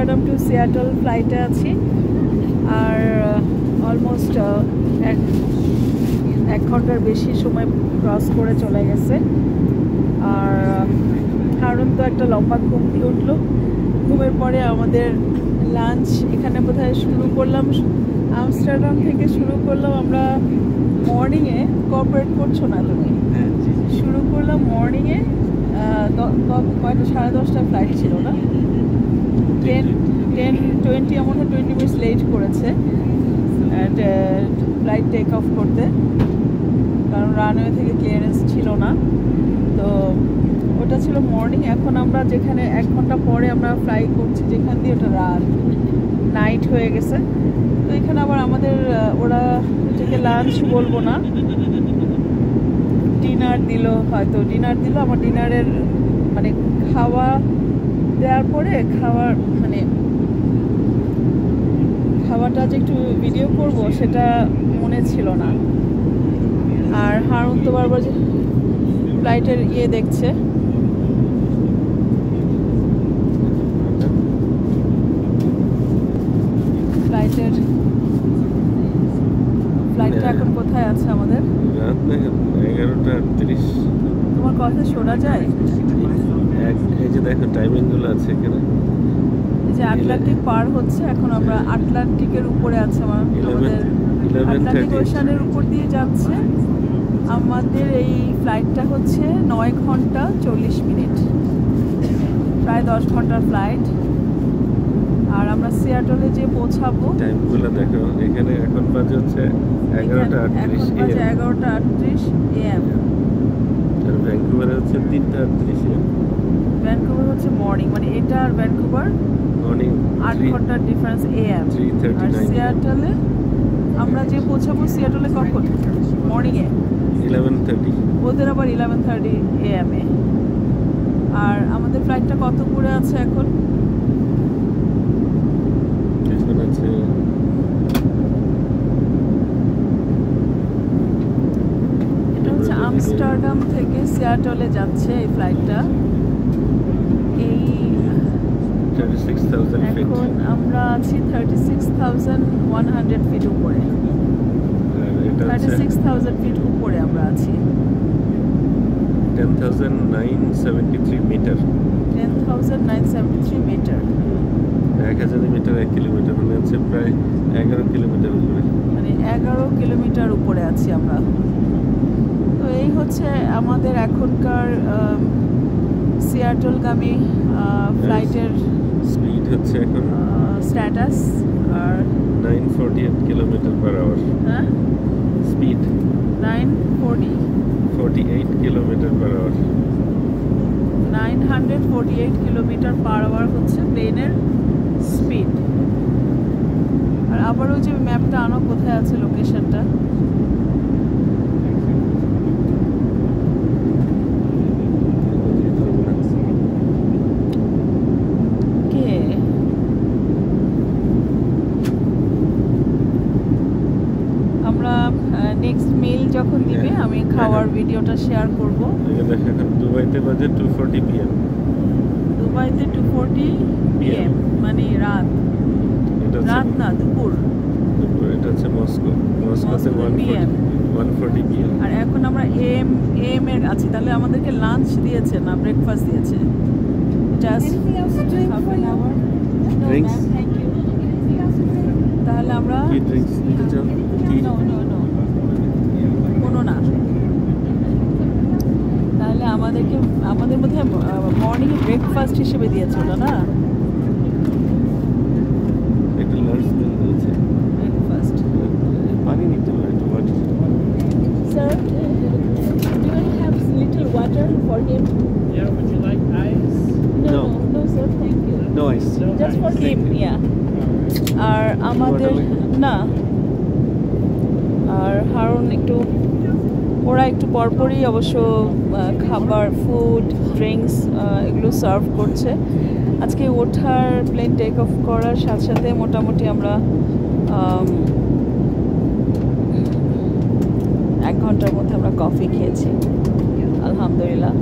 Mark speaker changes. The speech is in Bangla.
Speaker 1: আমস্টারডাম টু সিয়াটল ফ্লাইটে আছি আর অলমোস্ট এক ঘন্টার বেশি সময় ক্রস করে চলে গেছে। আর কারণ তো একটা লম্বা ঘুম দিয়ে উঠলো, ঘুমের পরে আমাদের লাঞ্চ এখানে বোধহয় শুরু করলাম, আমস্টারডাম থেকে শুরু করলাম আমরা মর্নিংয়ে। কোঅপারেট করছো না তুমি? শুরু করলাম মর্নিংয়ে, কয়টা 10:30টায় ফ্লাইট ছিল না, 10:20 এমন 20 মিনিটস লেট করেছে ফ্লাইট টেক অফ করতে, কারণ রানওয়ে থেকে ক্লিয়ারেন্স ছিল না। তো ওটা ছিল মর্নিং। এখন আমরা যেখানে 1 ঘন্টা পরে আমরা ফ্লাই করছি যেখান দিয়ে, ওটা নাইট হয়ে গেছে। তো এখানে আবার আমাদের ওরা এটাকে লাঞ্চ বলবো না, ডিনার দিল, হয়তো ডিনার দিল। আমার ডিনারের মানে খাওয়া দেওয়ার পরে খাওয়াটা যে একটু ভিডিও করব সেটা মনে ছিল না। আর হারুন তো বারবার যে ফ্লাইটের দেখছে, ফ্লাইটটা এখন কোথায় আছে আমাদের?
Speaker 2: রাত 11:38।
Speaker 1: তোমার কথা শোনা যায়?
Speaker 2: এই যে দেখো টাইমিং গুলো আছে এখানে।
Speaker 1: এই যে আটলান্টিক পার হচ্ছে, এখন আমরা আটলান্টিকের উপরে আছে। আমাদের আটলান্টিক ওশানের উপর দিয়ে যাচ্ছে। আমাদের এই ফ্লাইটটা হচ্ছে 9 ঘন্টা 40 মিনিট, প্রায় 10 ঘন্টার ফ্লাইট। আর আমরা সিয়াটলে যে পৌঁছাবো,
Speaker 2: টাইমগুলো দেখো এখানে এখন বাজে হচ্ছে 11:38
Speaker 1: AM।
Speaker 2: আর ভ্যানকুভারে হচ্ছে 3:38 AM।
Speaker 1: ভ্যানকুভার হচ্ছে মর্নিং, মানে এটা আর ভ্যানকুভার
Speaker 2: মর্নিং
Speaker 1: 8 ঘন্টার ডিফারেন্স AM। আর সিয়াটলে আমরা যে পৌঁছাবো, সিয়াটলে কখন? মর্নিংয়ে
Speaker 2: 11:30।
Speaker 1: ওদের আবার 11:30 AM এ। আর আমাদের ফ্লাইটটা কত করে আছে এখন?
Speaker 2: আছে
Speaker 1: এটা হচ্ছে আমস্টারডাম থেকে সিয়াটলে যাচ্ছে এই ফ্লাইটটা। এই
Speaker 2: 36,000 ফিট।
Speaker 1: এখন আমরা আছি 36,100 ফিট উপরে। 36,000 ফিট উপরে আমরা আছি।
Speaker 2: 10,973 মিটার।
Speaker 1: 10,973 মিটার।
Speaker 2: 1000 মিটার 1 কিলোমিটার, মানে হচ্ছে প্রায় 11 কিলোমিটার উপরে।
Speaker 1: মানে 11 কিলোমিটার উপরে আছি আমরা। তো এই হচ্ছে আমাদের এখনকার সিয়াটলগামী ফ্লাইটের
Speaker 2: স্পিড হচ্ছে এখন
Speaker 1: স্ট্যাটাস। আর
Speaker 2: 948 কিলোমিটার পার আওয়ার।
Speaker 1: হ্যাঁ,
Speaker 2: speed
Speaker 1: 948
Speaker 2: kilometre per hour.
Speaker 1: 948 kilometre per hour হচ্ছে প্লেনের স্পিড। আর আবার ওই যে ম্যাপটা আনো, কোথায় আছে লোকেশনটা? কে আমরা নেক্সট মেইল যখন দিবে আমি খাওয়ার ভিডিওটা শেয়ার করব।
Speaker 2: এখন দুবাইতে বাজে 2:40 PM।
Speaker 1: দুবাইতে 2:40 PM মানে রাত না, দুপুর।
Speaker 2: এটা হচ্ছে মস্কোতে 1:40 PM।
Speaker 1: আর এখন আমরা AM এর আছি। তাহলে আমাদেরকে লাঞ্চ দিয়েছে না ব্রেকফাস্ট দিয়েছে? Just half an hour.
Speaker 2: Drinks?
Speaker 1: Thank you. তাহলে আমরা
Speaker 2: কি ড্রিঙ্কস নিতে চাও?
Speaker 1: নো কোনো না। তাহলে আমাদের মধ্যে মর্নিং ব্রেকফাস্ট হিসেবে দিয়েছে ওটা না?
Speaker 2: একটা লাঞ্চ দিয়েছে।
Speaker 1: ব্রেকফাস্ট।
Speaker 2: পানি নিতে হবে, একটু water.
Speaker 1: Sir, do you have little water for him?
Speaker 3: Yeah, would you like ice?
Speaker 1: No, sir, thank you.
Speaker 2: No ice.
Speaker 1: Just for him, yeah. আর আমাদের না, আর হারুন ওরা একটু পরপরই অবশ্য খাবার, ফুড, ড্রিঙ্কস এগুলো সার্ভ করছে। আজকে ওঠার প্লেন টেক অফ করার সাথে সাথে মোটামুটি আমরা 1 ঘন্টার মধ্যে আমরা কফি খেয়েছি, আলহামদুলিল্লাহ।